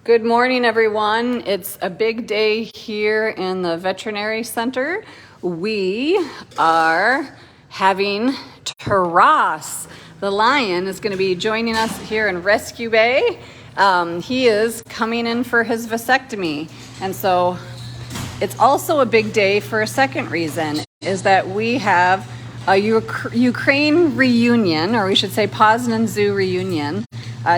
Good morning, everyone. It's a big day here in the veterinary center. We are having Taras, the lion, is going to be joining us here in Rescue Bay. He is coming in for his vasectomy. And so it's also a big day for a second reason, is that we have a Ukraine reunion, or we should say Poznan Zoo reunion.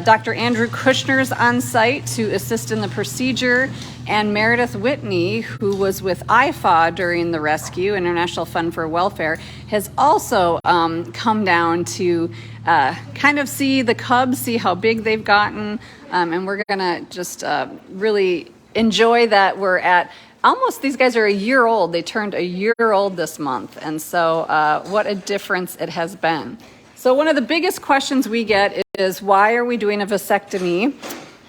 Dr. Andrew Kushnir is on site to assist in the procedure, and Meredith Whitney, who was with IFA during the rescue, International Fund for Welfare, has also come down to kind of see the cubs, see how big they've gotten, and we're gonna just really enjoy that we're at almost, these guys are a year old. They turned a year old this month, and so what a difference it has been. So one of the biggest questions we get is, why are we doing a vasectomy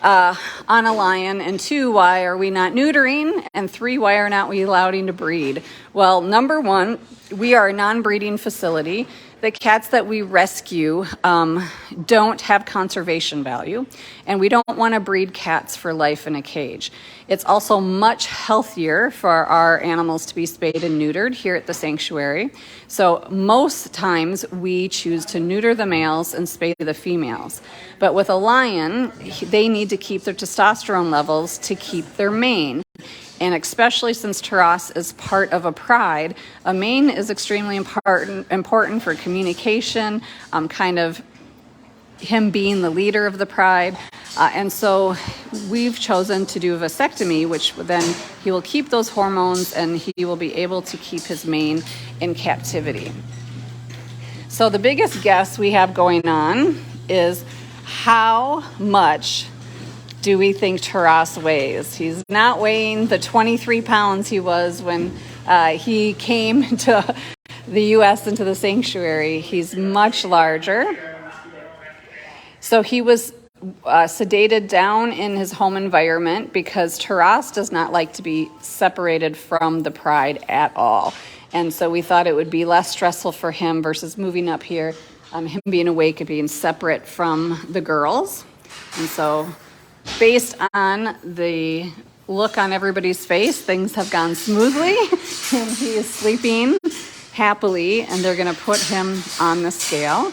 on a lion? And 2, why are we not neutering? And 3, why are not we allowing to breed? Well, number 1, we are a non-breeding facility. The cats that we rescue don't have conservation value, and we don't want to breed cats for life in a cage. It's also much healthier for our animals to be spayed and neutered here at the sanctuary. So most times we choose to neuter the males and spay the females. But with a lion, they need to keep their testosterone levels to keep their mane. And especially since Taras is part of a pride, a mane is extremely important for communication, kind of him being the leader of the pride. And so we've chosen to do a vasectomy, which then he will keep those hormones and he will be able to keep his mane in captivity. So the biggest guess we have going on is, how much do we think Taras weighs? He's not weighing the 23 pounds he was when he came to the U.S. into the sanctuary. He's much larger. So he was sedated down in his home environment because Taras does not like to be separated from the pride at all. And so we thought it would be less stressful for him versus moving up here, him being awake and being separate from the girls. And so based on the look on everybody's face, things have gone smoothly, and he is sleeping happily, and they're going to put him on the scale.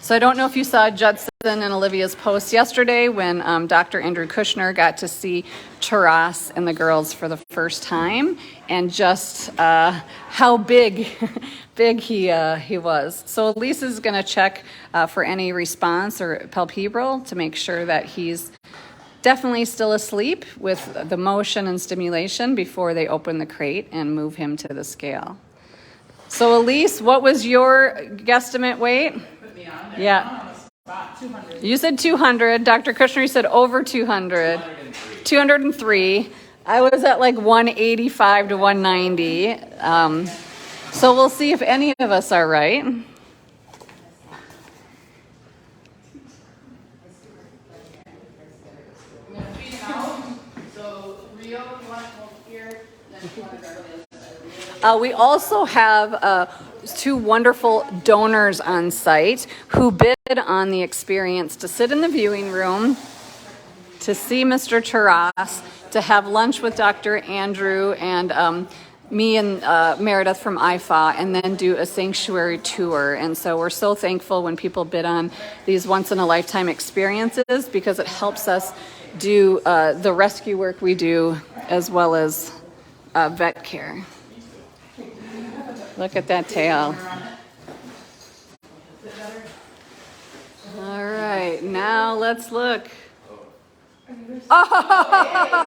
So I don't know if you saw Judson and Olivia's post yesterday when Dr. Andrew Kushnir got to see Taras and the girls for the first time, and just how big he was. So Elise is going to check for any response or palpebral to make sure that he's definitely still asleep with the motion and stimulation before they open the crate and move him to the scale. So Elise, what was your guesstimate weight? Yeah. 200. You said 200. Dr. Kushnir said over 200. 203. I was at like 185 to 190. So we'll see if any of us are right. We also have 2 wonderful donors on site who bid on the experience to sit in the viewing room, to see Mr. Taras, to have lunch with Dr. Andrew and me and Meredith from IFA, and then do a sanctuary tour. And so we're so thankful when people bid on these once-in-a-lifetime experiences, because it helps us do the rescue work we do as well as vet care. Look at that tail. All right, now let's look. Oh!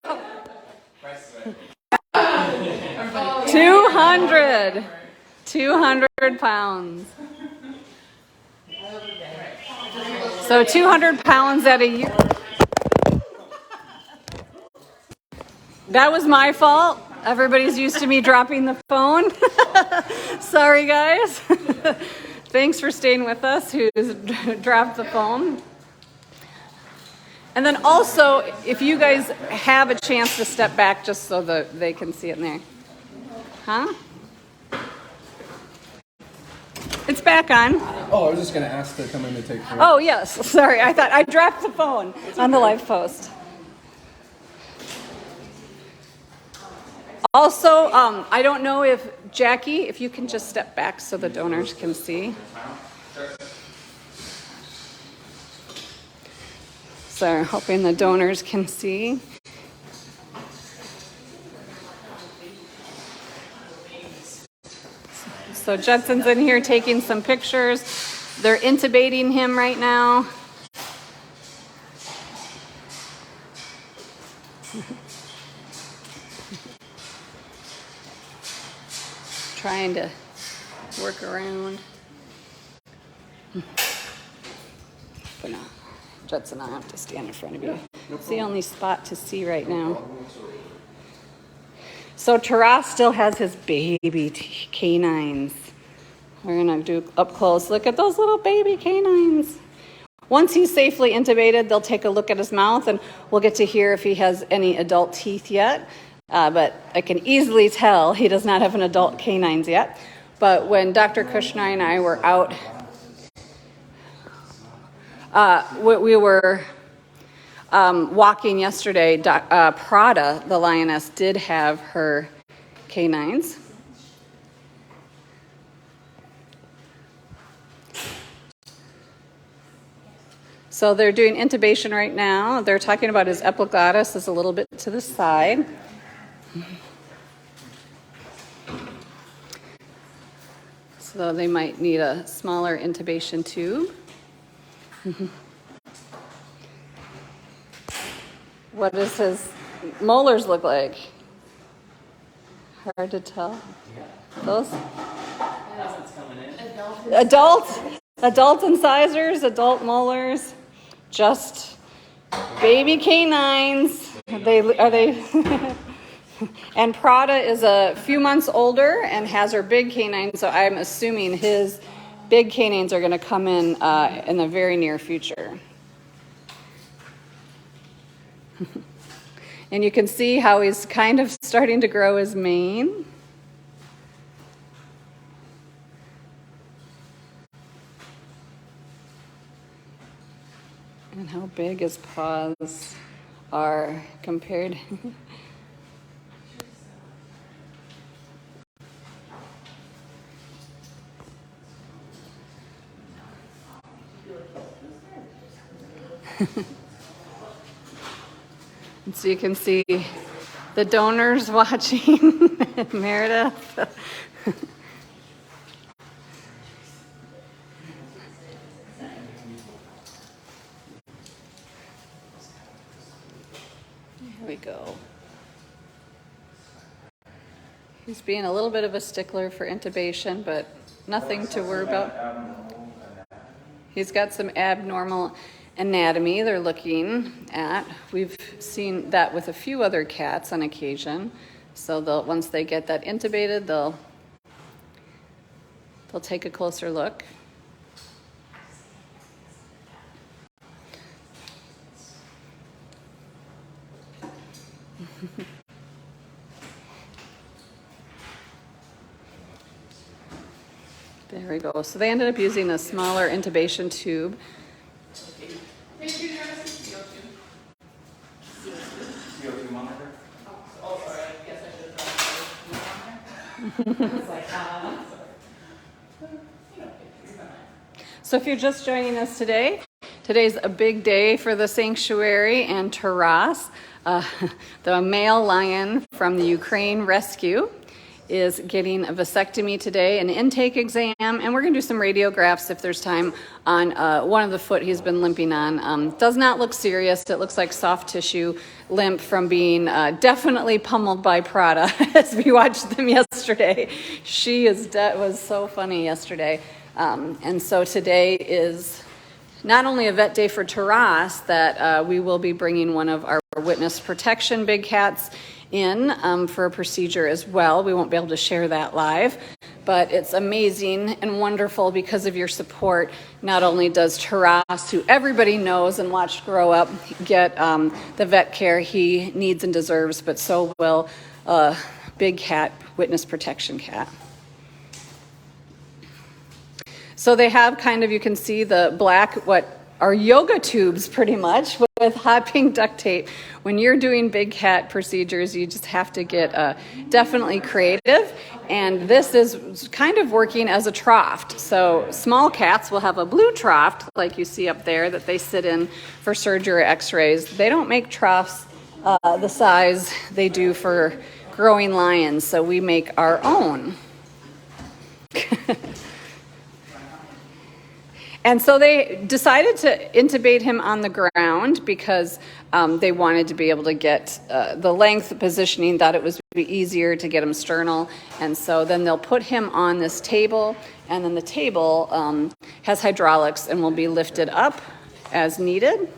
200 pounds. So 200 pounds at a year. That was my fault. Everybody's used to me dropping the phone. Sorry, guys. Thanks for staying with us, who's dropped the phone. And then also, if you guys have a chance to step back just so that they can see it in there. Huh? It's back on. Oh, I was just going to ask to come in to take photos. Oh, yes. Sorry. I thought I dropped the phone on the live post. Also, I don't know if, Jackie, if you can just step back so the donors can see. So hoping the donors can see. So Judson's in here taking some pictures. They're intubating him right now. Trying to work around. But no, Judson, I have to stand in front of you. It's the only spot to see right now. So Taras still has his baby canines. We're gonna do up close. Look at those little baby canines. Once he's safely intubated, they'll take a look at his mouth and we'll get to hear if he has any adult teeth yet. But I can easily tell he does not have an adult canines yet. But when Dr. Kushnir and I were out, we were walking yesterday, Prada, the lioness, did have her canines. So they're doing intubation right now. They're talking about his epiglottis is a little bit to the side. So they might need a smaller intubation tube. What does his molars look like? Hard to tell. Those? Adult incisors, adult molars, just baby canines. Are they? And Prada is a few months older and has her big canines, so I'm assuming his big canines are going to come in the very near future. And you can see how he's kind of starting to grow his mane. And how big his paws are compared. And so you can see the donors watching, Meredith. Here we go. He's being a little bit of a stickler for intubation, but nothing to worry about. He's got some abnormal anatomy they're looking at. We've seen that with a few other cats on occasion. So once they get that intubated, they'll take a closer look. There we go. So they ended up using a smaller intubation tube. So if you're just joining us today, today's a big day for the sanctuary and Taras, the male lion from the Ukraine rescue, is getting a vasectomy today, an intake exam, and we're going to do some radiographs if there's time on one of the foot he's been limping on. Does not look serious. It looks like soft tissue limp from being definitely pummeled by Prada as we watched them yesterday. She was so funny yesterday. And so today is not only a vet day for Taras, that we will be bringing one of our witness protection big cats in for a procedure as well. We won't be able to share that live, but it's amazing and wonderful because of your support. Not only does Taras, who everybody knows and watched grow up, get the vet care he needs and deserves, but so will a big cat, witness protection cat. So they have kind of, you can see the black, what are yoga tubes pretty much, with hot pink duct tape. When you're doing big cat procedures, you just have to get definitely creative. And this is kind of working as a trough. So small cats will have a blue trough, like you see up there, that they sit in for surgery or x-rays. They don't make troughs the size they do for growing lions, so we make our own. And so they decided to intubate him on the ground because they wanted to be able to get the length positioning, thought it was easier to get him sternal. And so then they'll put him on this table, and then the table has hydraulics and will be lifted up as needed.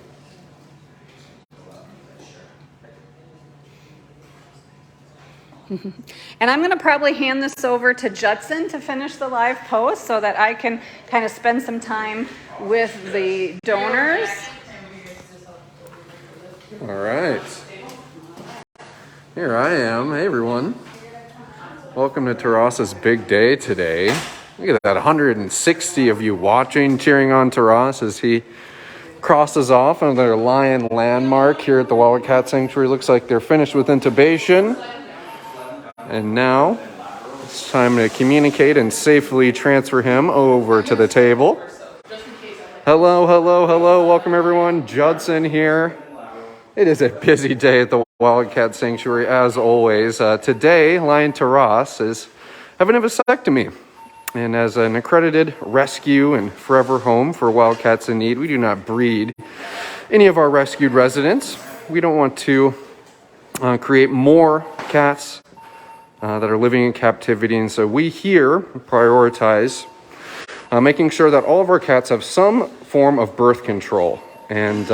And I'm going to probably hand this over to Judson to finish the live post so that I can kind of spend some time with the donors. All right. Here I am. Hey, everyone. Welcome to Taras's big day today. Look at that, 160 of you watching, cheering on Taras as he crosses off another lion landmark here at the Wildcat Sanctuary. Looks like they're finished with intubation. And now it's time to communicate and safely transfer him over to the table. Hello, hello, hello. Welcome, everyone. Judson here. It is a busy day at the Wildcat Sanctuary, as always. Today, Lion Taras is having a vasectomy. And as an accredited rescue and forever home for wildcats in need, we do not breed any of our rescued residents. We don't want to create more cats that are living in captivity, and so we here prioritize making sure that all of our cats have some form of birth control. And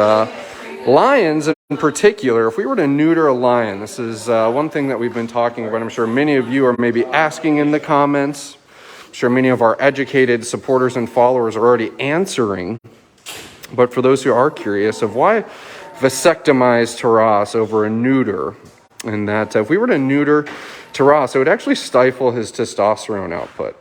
lions in particular, if we were to neuter a lion, this is one thing that we've been talking about. I'm sure many of you are maybe asking in the comments. I'm sure many of our educated supporters and followers are already answering. But for those who are curious of why vasectomize Taras over a neuter, and that if we were to neuter Taras, it would actually stifle his testosterone output,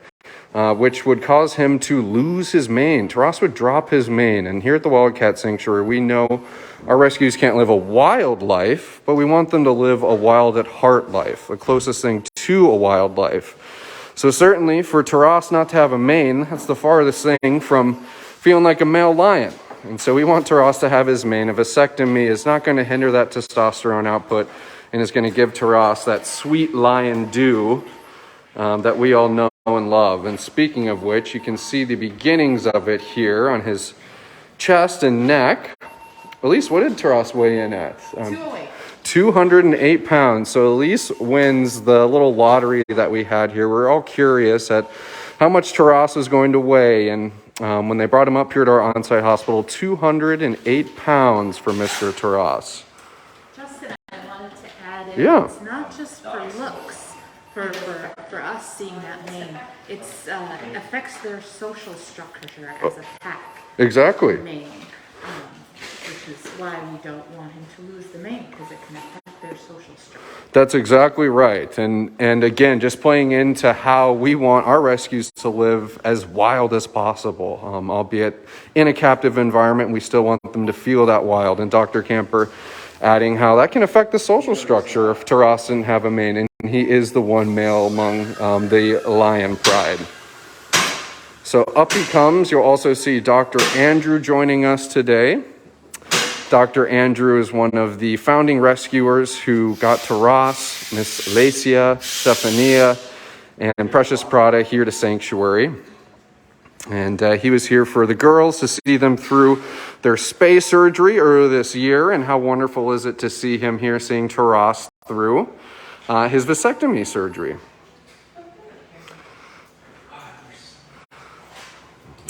which would cause him to lose his mane. Taras would drop his mane. And here at the Wildcat Sanctuary, we know our rescues can't live a wild life, but we want them to live a wild at heart life, the closest thing to a wild life. So certainly for Taras not to have a mane, that's the farthest thing from feeling like a male lion. And so we want Taras to have his mane. A vasectomy is not going to hinder that testosterone output, and is going to give Taras that sweet lion dew that we all know and love. And speaking of which, you can see the beginnings of it here on his chest and neck. Elise, what did Taras weigh in at? 208 pounds. So Elise wins the little lottery that we had here. We're all curious at how much Taras was going to weigh. And when they brought him up here to our on-site hospital, 208 pounds for Mr. Taras. Yeah. It's not just for looks, for us seeing that mane. It affects their social structure as a pack. Exactly. Mane, which is why we don't want him to lose the mane, because it can affect their social structure. That's exactly right. And again, just playing into how we want our rescues to live as wild as possible, albeit in a captive environment, we still want them to feel that wild. And Dr. Camper adding how that can affect the social structure if Taras didn't have a mane, and he is the one male among the lion pride. So up he comes. You'll also see Dr. Andrew joining us today. Dr. Andrew is one of the founding rescuers who got Taras, Miss Lacia, Stephania, and Precious Prada here to Sanctuary. And he was here for the girls to see them through their spay surgery earlier this year. And how wonderful is it to see him here seeing Taras through his vasectomy surgery.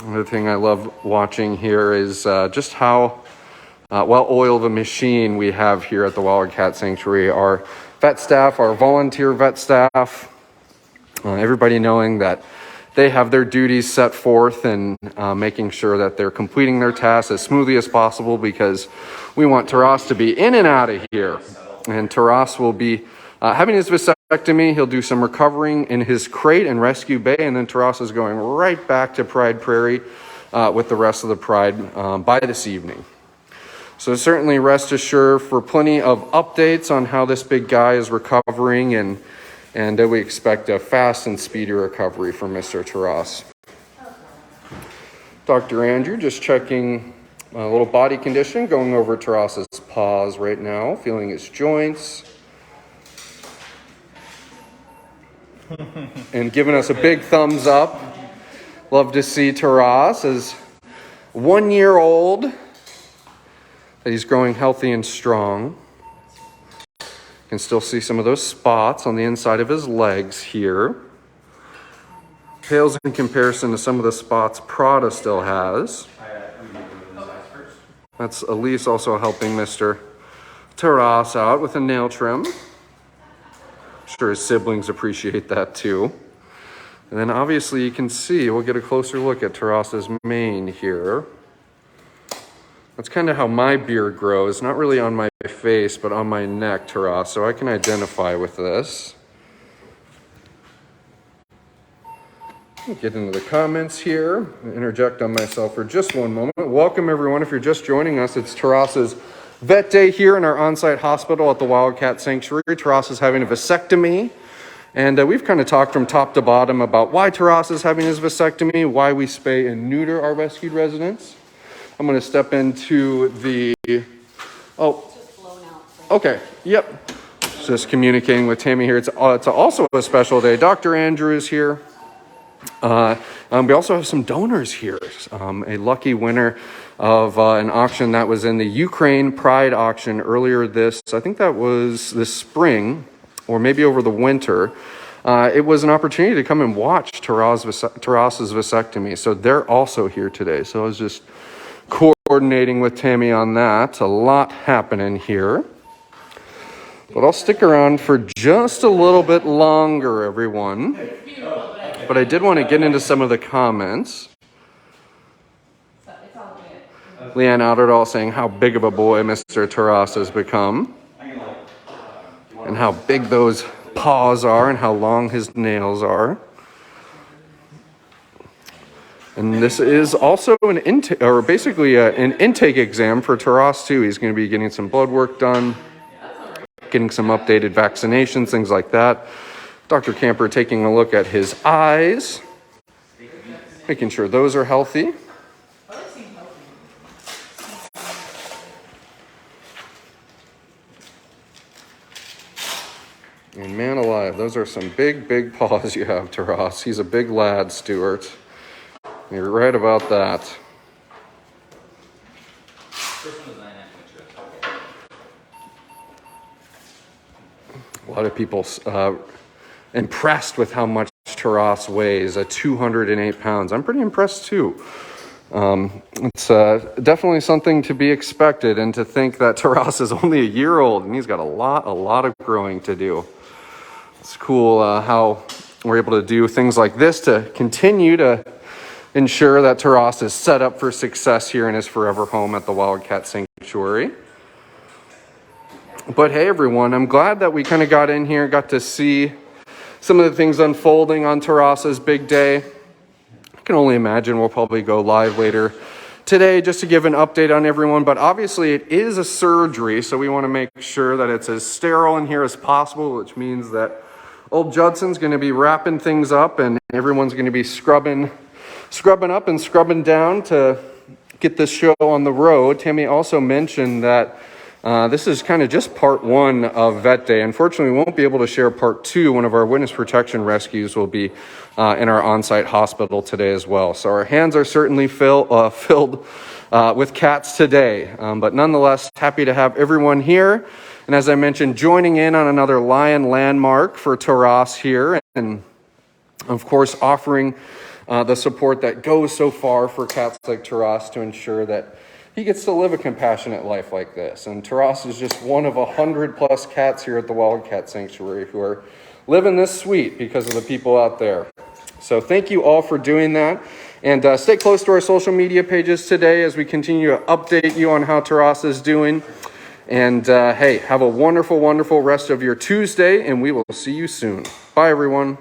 Another thing I love watching here is just how well-oiled a machine we have here at the Wildcat Sanctuary. Our vet staff, our volunteer vet staff, everybody knowing that they have their duties set forth and making sure that they're completing their tasks as smoothly as possible, because we want Taras to be in and out of here. And Taras will be having his vasectomy. He'll do some recovering in his crate and rescue bay, and then Taras is going right back to Pride Prairie with the rest of the Pride by this evening. So certainly rest assured for plenty of updates on how this big guy is recovering, and we expect a fast and speedy recovery from Mr. Taras. Dr. Andrew just checking a little body condition, going over Taras's paws right now, feeling his joints. And giving us a big thumbs up. Love to see Taras as 1 year old, that he's growing healthy and strong. You can still see some of those spots on the inside of his legs here. Pales in comparison to some of the spots Prada still has. That's Elise also helping Mr. Taras out with a nail trim. I'm sure his siblings appreciate that too. And then obviously you can see, we'll get a closer look at Taras's mane here. That's kind of how my beard grows, not really on my face, but on my neck, Taras, so I can identify with this. I'll get into the comments here, interject on myself for just one moment. Welcome everyone, if you're just joining us, it's Taras's Vet Day here in our on-site hospital at the Wildcat Sanctuary. Taras is having a vasectomy. And we've kind of talked from top to bottom about why Taras is having his vasectomy, why we spay and neuter our rescued residents. I'm going to step into the... Oh, okay, yep. Just communicating with Tammy here. It's also a special day. Dr. Andrew is here. We also have some donors here. A lucky winner of an auction that was in the Ukraine Pride auction earlier I think that was this spring, or maybe over the winter. It was an opportunity to come and watch Taras's vasectomy. So they're also here today. So I was just coordinating with Tammy on that. A lot happening here. But I'll stick around for just a little bit longer, everyone. But I did want to get into some of the comments. Leanne Outerdahl saying how big of a boy Mr. Taras has become. And how big those paws are and how long his nails are. And this is also an intake exam for Taras too. He's going to be getting some blood work done, getting some updated vaccinations, things like that. Dr. Camper taking a look at his eyes, making sure those are healthy. And man alive, those are some big, big paws you have, Taras. He's a big lad, Stuart. You're right about that. A lot of people impressed with how much Taras weighs, 208 pounds. I'm pretty impressed too. It's definitely something to be expected, and to think that Taras is only a year old and he's got a lot of growing to do. It's cool how we're able to do things like this to continue to ensure that Taras is set up for success here in his forever home at the Wildcat Sanctuary. But hey everyone, I'm glad that we kind of got in here, got to see some of the things unfolding on Taras's big day. I can only imagine we'll probably go live later today just to give an update on everyone, but obviously it is a surgery, so we want to make sure that it's as sterile in here as possible, which means that old Judson's going to be wrapping things up and everyone's going to be scrubbing up and scrubbing down to get this show on the road. Tammy also mentioned that this is kind of just part one of Vet Day. Unfortunately, we won't be able to share part two. One of our witness protection rescues will be in our on-site hospital today as well. So our hands are certainly filled with cats today. But nonetheless, happy to have everyone here. And as I mentioned, joining in on another Lion landmark for Taras here. And of course, offering the support that goes so far for cats like Taras to ensure that he gets to live a compassionate life like this. And Taras is just one of 100+ cats here at the Wildcat Sanctuary who are living this sweet because of the people out there. So thank you all for doing that. And stay close to our social media pages today as we continue to update you on how Taras is doing. And hey, have a wonderful, wonderful rest of your Tuesday, and we will see you soon. Bye, everyone.